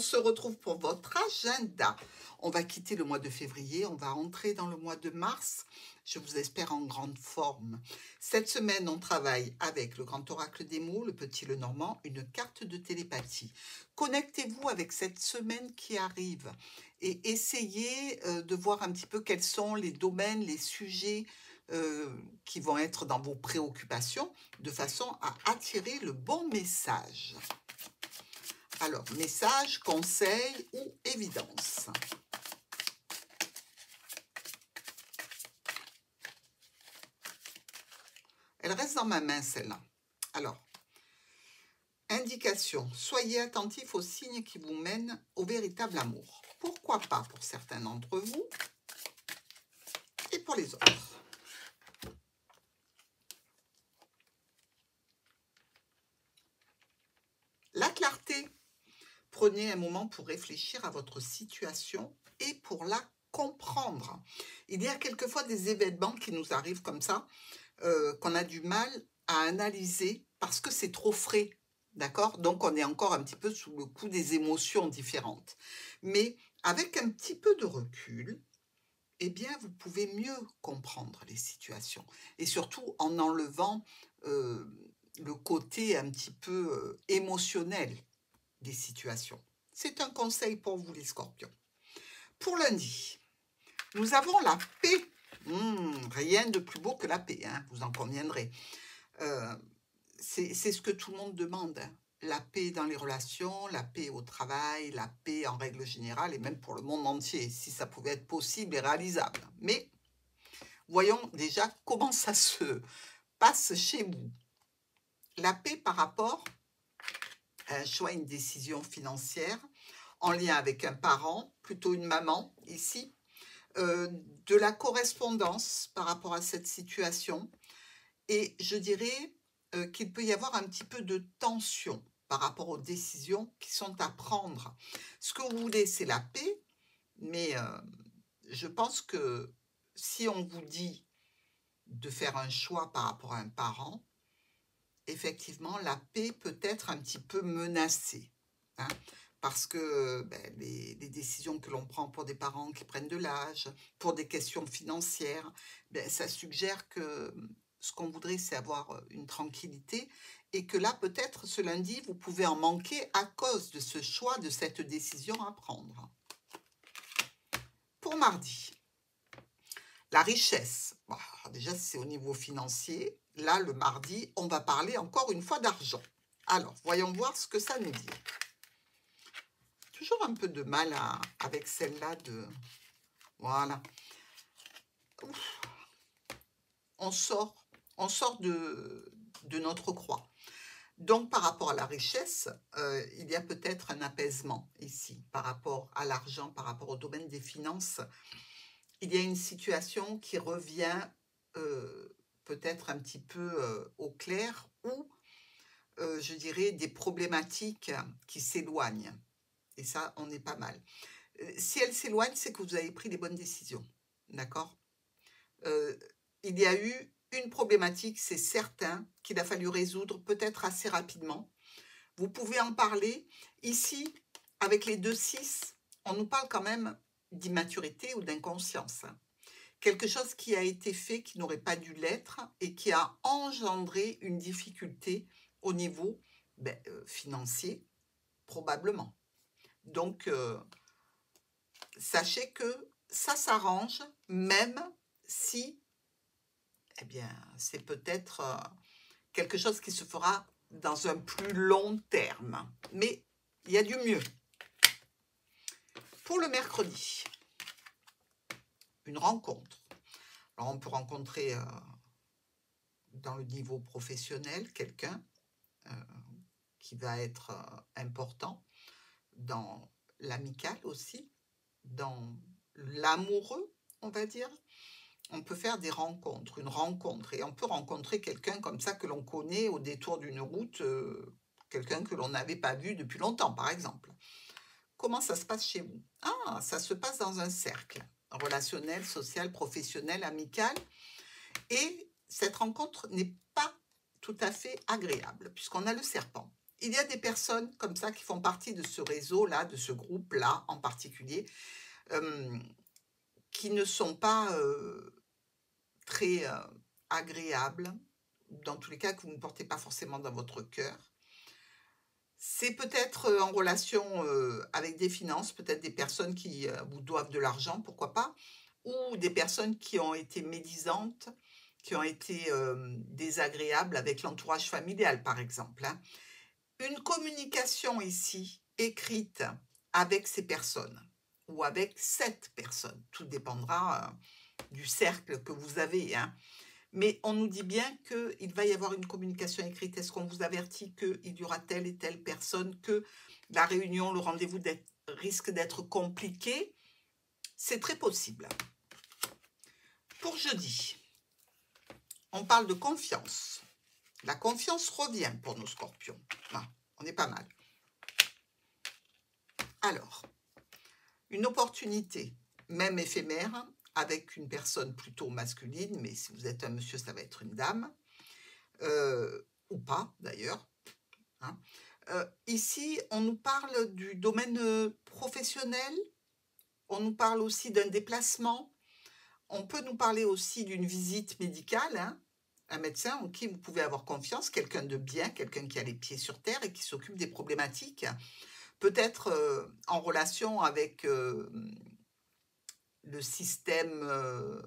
se retrouve pour votre agenda. On va quitter le mois de février, on va entrer dans le mois de mars. Je vous espère en grande forme. Cette semaine, on travaille avec le grand oracle des mots, le petit Lenormand, une carte de télépathie. Connectez-vous avec cette semaine qui arrive et essayez de voir un petit peu quels sont les domaines, les sujets qui vont être dans vos préoccupations, de façon à attirer le bon message. Alors, message, conseil ou évidence. Elle reste dans ma main, celle-là. Alors, indication, soyez attentifs aux signes qui vous mènent au véritable amour. Pourquoi pas pour certains d'entre vous et pour les autres. La clarté. Prenez un moment pour réfléchir à votre situation et pour la comprendre. Il y a quelquefois des événements qui nous arrivent comme ça, qu'on a du mal à analyser parce que c'est trop frais, d'accord? Donc, on est encore un petit peu sous le coup des émotions différentes. Mais avec un petit peu de recul, eh bien, vous pouvez mieux comprendre les situations. Et surtout en enlevant le côté un petit peu émotionnel des situations. C'est un conseil pour vous, les scorpions. Pour lundi, nous avons la paix. Rien de plus beau que la paix, hein, vous en conviendrez. C'est ce que tout le monde demande. Hein. La paix dans les relations, la paix au travail, la paix en règle générale, et même pour le monde entier, si ça pouvait être possible et réalisable. Mais voyons déjà comment ça se passe chez vous. La paix par rapport à un choix, une décision financière, en lien avec un parent, plutôt une maman ici, de la correspondance par rapport à cette situation, et je dirais qu'il peut y avoir un petit peu de tension par rapport aux décisions qui sont à prendre. Ce que vous voulez, c'est la paix, mais je pense que si on vous dit de faire un choix par rapport à un parent, effectivement, la paix peut être un petit peu menacée. Hein, parce que les décisions que l'on prend pour des parents qui prennent de l'âge, pour des questions financières, ça suggère que ce qu'on voudrait, c'est avoir une tranquillité et que là, peut-être, ce lundi, vous pouvez en manquer à cause de ce choix, de cette décision à prendre. Pour mardi, la richesse. Bon, déjà, c'est au niveau financier. Là, le mardi, on va parler encore une fois d'argent. Alors, voyons voir ce que ça nous dit. Toujours un peu de mal avec celle-là de... Voilà. Ouf. On sort de notre croix. Donc, par rapport à la richesse, il y a peut-être un apaisement ici, par rapport à l'argent, par rapport au domaine des finances. Il y a une situation qui revient peut-être un petit peu au clair ou, je dirais, des problématiques qui s'éloignent. Et ça, on est pas mal. Si elles s'éloignent, c'est que vous avez pris les bonnes décisions. D'accord ? Il y a eu une problématique, c'est certain, qu'il a fallu résoudre peut-être assez rapidement. Vous pouvez en parler. Ici, avec les 2-6, on nous parle quand même d'immaturité ou d'inconscience. Quelque chose qui a été fait, qui n'aurait pas dû l'être et qui a engendré une difficulté au niveau financier, probablement. Donc, sachez que ça s'arrange, même si, eh bien, c'est peut-être quelque chose qui se fera dans un plus long terme. Mais il y a du mieux. Pour le mercredi, une rencontre. Alors, on peut rencontrer dans le niveau professionnel quelqu'un qui va être important, dans l'amical aussi, dans l'amoureux, on va dire. On peut faire des rencontres, une rencontre, et on peut rencontrer quelqu'un comme ça que l'on connaît au détour d'une route, quelqu'un que l'on n'avait pas vu depuis longtemps, par exemple. Comment ça se passe chez vous? Ah, ça se passe dans un cercle relationnel, social, professionnel, amical, et cette rencontre n'est pas tout à fait agréable, puisqu'on a le serpent. il y a des personnes comme ça qui font partie de ce réseau-là, de ce groupe-là en particulier, euh, qui ne sont pas très agréables, dans tous les cas que vous ne portez pas forcément dans votre cœur. C'est peut-être en relation avec des finances, peut-être des personnes qui vous doivent de l'argent, pourquoi pas, ou des personnes qui ont été médisantes, qui ont été désagréables avec l'entourage familial, par exemple, hein. Une communication ici, écrite avec ces personnes, ou avec cette personne, tout dépendra du cercle que vous avez, hein. Mais on nous dit bien qu'il va y avoir une communication écrite. Est-ce qu'on vous avertit qu'il y aura telle et telle personne, que la réunion, le rendez-vous risque d'être compliqué? C'est très possible. Pour jeudi, on parle de confiance. La confiance revient pour nos scorpions. Ah, on est pas mal. Alors, une opportunité, même éphémère, avec une personne plutôt masculine, mais si vous êtes un monsieur, ça va être une dame, ou pas d'ailleurs, hein. Ici, on nous parle du domaine professionnel, on nous parle aussi d'un déplacement, on peut nous parler aussi d'une visite médicale, hein, un médecin en qui vous pouvez avoir confiance, quelqu'un de bien, quelqu'un qui a les pieds sur terre et qui s'occupe des problématiques, peut-être en relation avec le système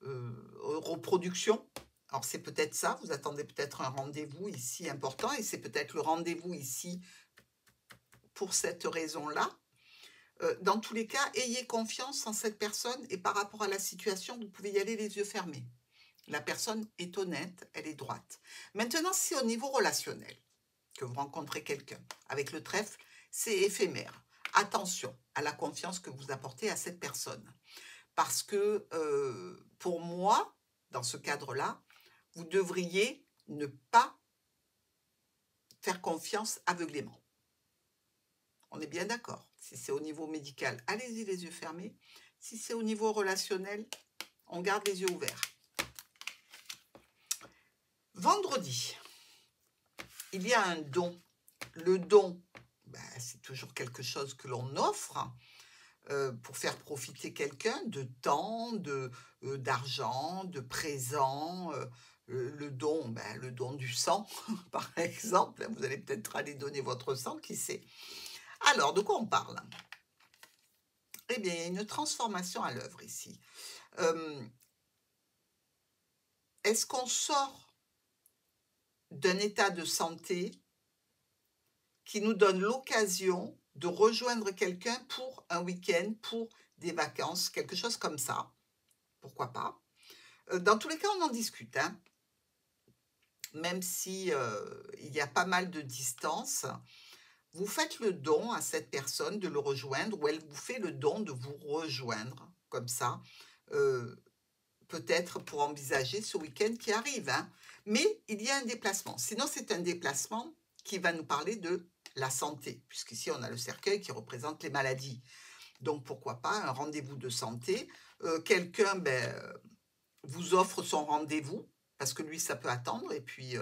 reproduction. Alors c'est peut-être ça, vous attendez peut-être un rendez-vous ici important et c'est peut-être le rendez-vous ici pour cette raison-là. Dans tous les cas, ayez confiance en cette personne et par rapport à la situation, vous pouvez y aller les yeux fermés. La personne est honnête, elle est droite. Maintenant, si au niveau relationnel, que vous rencontrez quelqu'un avec le trèfle, c'est éphémère. Attention à la confiance que vous apportez à cette personne. Parce que pour moi, dans ce cadre-là, vous devriez ne pas faire confiance aveuglément. On est bien d'accord. Si c'est au niveau médical, allez-y les yeux fermés. Si c'est au niveau relationnel, on garde les yeux ouverts. Vendredi, il y a un don. Le don, c'est toujours quelque chose que l'on offre pour faire profiter quelqu'un de temps, d'argent, de présents. Le don du sang, par exemple. Vous allez peut-être aller donner votre sang, qui sait. Alors, de quoi on parle? Eh bien, il y a une transformation à l'œuvre ici. Est-ce qu'on sort d'un état de santé qui nous donne l'occasion de rejoindre quelqu'un pour un week-end, pour des vacances, quelque chose comme ça? Pourquoi pas? Dans tous les cas, on en discute, hein. Même si il y a pas mal de distance, vous faites le don à cette personne de le rejoindre ou elle vous fait le don de vous rejoindre, comme ça, peut-être pour envisager ce week-end qui arrive, hein. Mais il y a un déplacement. Sinon, c'est un déplacement qui va nous parler de la santé, puisqu'ici, on a le cercueil qui représente les maladies. Donc, pourquoi pas un rendez-vous de santé. Quelqu'un vous offre son rendez-vous, parce que lui, ça peut attendre, et puis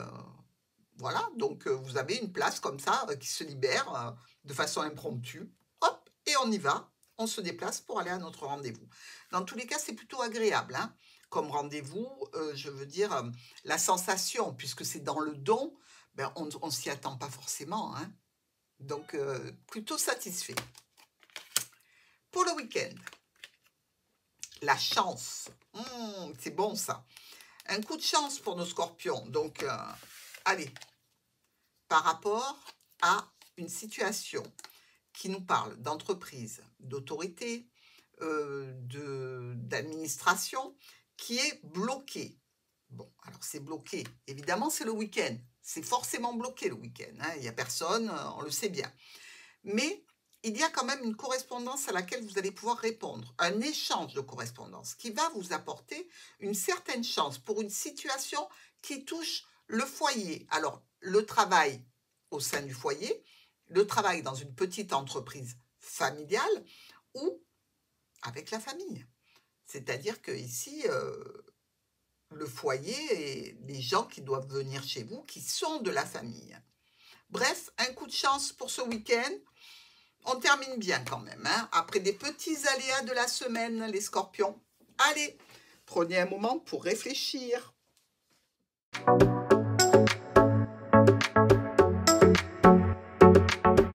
voilà, donc vous avez une place comme ça qui se libère de façon impromptue. Hop, et on y va, on se déplace pour aller à notre rendez-vous. Dans tous les cas, c'est plutôt agréable, hein, comme rendez-vous, je veux dire, la sensation, puisque c'est dans le don, on ne s'y attend pas forcément, hein. Donc plutôt satisfait. Pour le week-end, la chance, c'est bon ça. Un coup de chance pour nos scorpions, donc allez, par rapport à une situation qui nous parle d'entreprise, d'autorité, d'administration, qui est bloquée. Bon, alors c'est bloqué. Évidemment, c'est le week-end. C'est forcément bloqué le week-end, hein. Il n'y a personne, on le sait bien. Mais il y a quand même une correspondance à laquelle vous allez pouvoir répondre. Un échange de correspondance qui va vous apporter une certaine chance pour une situation qui touche le foyer. Alors, le travail au sein du foyer, le travail dans une petite entreprise familiale ou avec la famille. C'est-à-dire que ici, le foyer et les gens qui doivent venir chez vous, qui sont de la famille. Bref, un coup de chance pour ce week-end. On termine bien quand même, hein, après des petits aléas de la semaine, les scorpions. Allez, prenez un moment pour réfléchir.